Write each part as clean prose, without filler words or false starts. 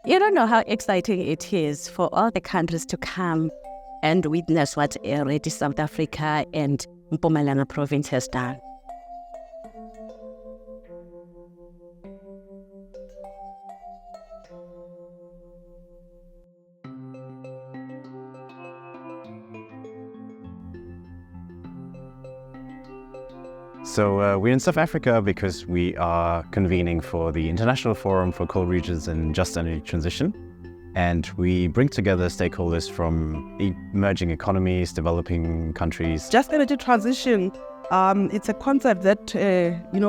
You don't know how exciting it is for all the countries to come and witness what already South Africa and Mpumalanga province has done. So we're in South Africa because we are convening for the International Forum for Coal Regions and Just Energy Transition. And we bring together stakeholders from emerging economies, developing countries. Just energy transition, it's a concept that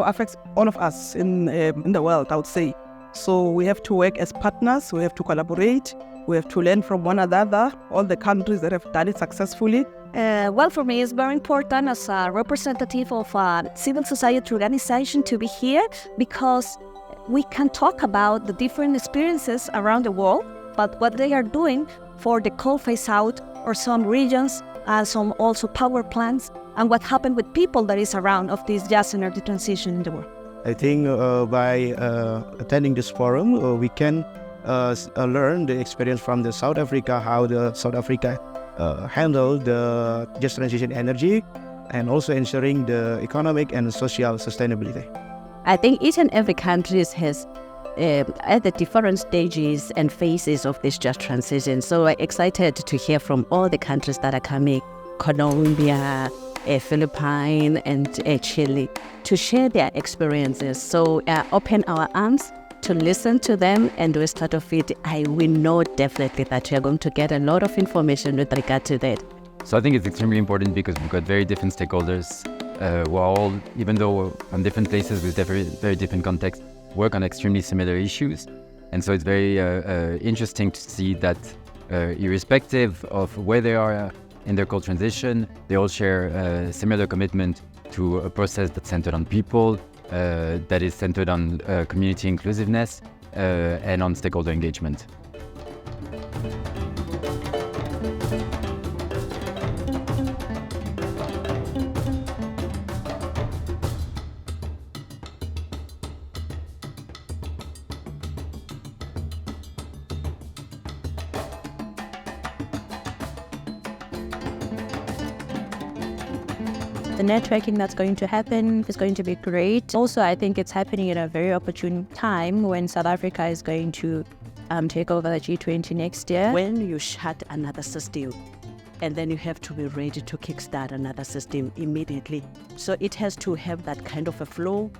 affects all of us in the world, I would say. So we have to work as partners, we have to collaborate, we have to learn from one another, all the countries that have done it successfully. Well, for me, it's very important as a representative of a civil society organization to be here because we can talk about the different experiences around the world, but what they are doing for the coal phase out or some regions and some also power plants and what happened with people that is around of this just energy transition in the world. I think by attending this forum, we can learn the experience from the South Africa, how the South Africa handle the just transition energy and also ensuring the economic and social sustainability. I think each and every country has at the different stages and phases of this just transition. So I'm excited to hear from all the countries that are coming, Colombia, Philippines and Chile, to share their experiences. So open our arms to listen to them, and with start of it, we know definitely that we are going to get a lot of information with regard to that. So I think it's extremely important because we've got very different stakeholders who are all, even though on different places with very different contexts, work on extremely similar issues. And so it's very interesting to see that irrespective of where they are in their coal transition, they all share a similar commitment to a process that's centered on people, that is centered on community inclusiveness and on stakeholder engagement. The networking that's going to happen is going to be great. Also, I think it's happening at a very opportune time when South Africa is going to take over the G20 next year. When you shut another system, and then you have to be ready to kickstart another system immediately. So it has to have that kind of a flow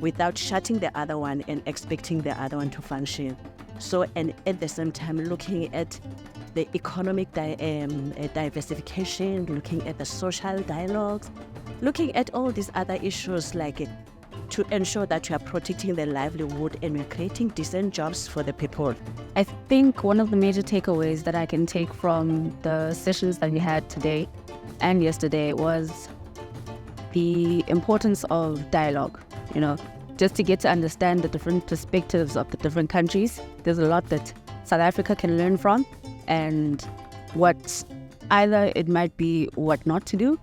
without shutting the other one and expecting the other one to function. So, and at the same time, looking at the economic diversification, looking at the social dialogues, looking at all these other issues like to ensure that you are protecting their livelihood and we're creating decent jobs for the people. I think one of the major takeaways that I can take from the sessions that we had today and yesterday was the importance of dialogue, just to get to understand the different perspectives of the different countries. There's a lot that South Africa can learn from, and what either it might be what not to do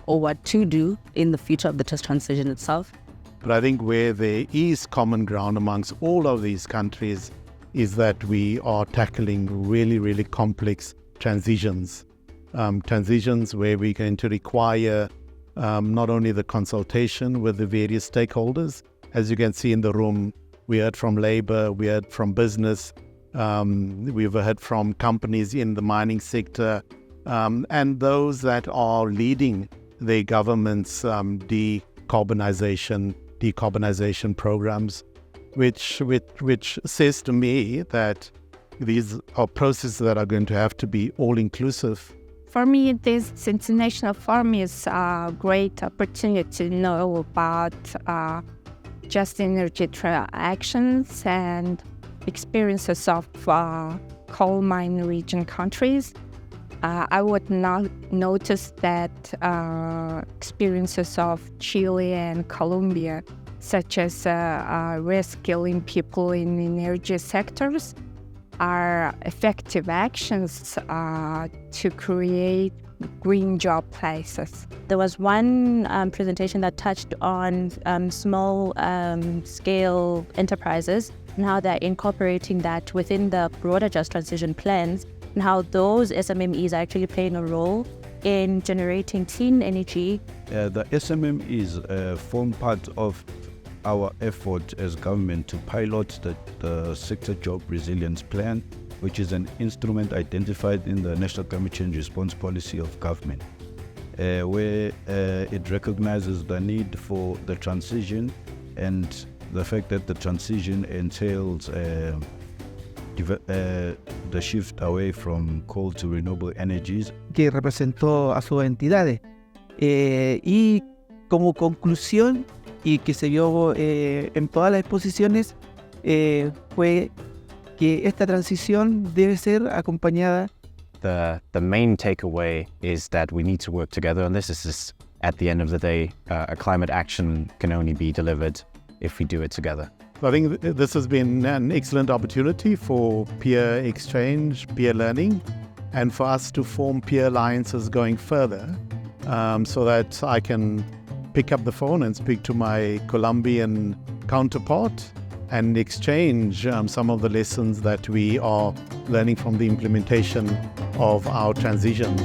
or what to do in the future of the just transition itself. But I think where there is common ground amongst all of these countries is that we are tackling really, really complex transitions. Transitions where we're going to require not only the consultation with the various stakeholders. As you can see in the room, we heard from labor, we heard from business, we've heard from companies in the mining sector, and those that are leading their government's decarbonization programs, which says to me that these are processes that are going to have to be all-inclusive. For me, this international forum is a great opportunity to know about just energy actions and experiences of coal mine region countries. I would not notice that experiences of Chile and Colombia, such as reskilling people in energy sectors, are effective actions to create green job places. There was one presentation that touched on small scale enterprises and how they're incorporating that within the broader just transition plans, and how those SMMEs are actually playing a role in generating clean energy. The SMMEs form part of our effort as government to pilot the Sector Job Resilience Plan, which is an instrument identified in the National Climate Change Response Policy of government, where it recognizes the need for the transition and the fact that the transition entails the shift away from coal to renewable energies. Que representó a sus entidades. Y como conclusión, y que se vio en todas las exposiciones, fue que esta transición debe ser acompañada. The main takeaway is that we need to work together on this. This is, at the end of the day, a climate action can only be delivered if we do it together. So I think this has been an excellent opportunity for peer exchange, peer learning, and for us to form peer alliances going further, so that I can pick up the phone and speak to my Colombian counterpart and exchange some of the lessons that we are learning from the implementation of our transition.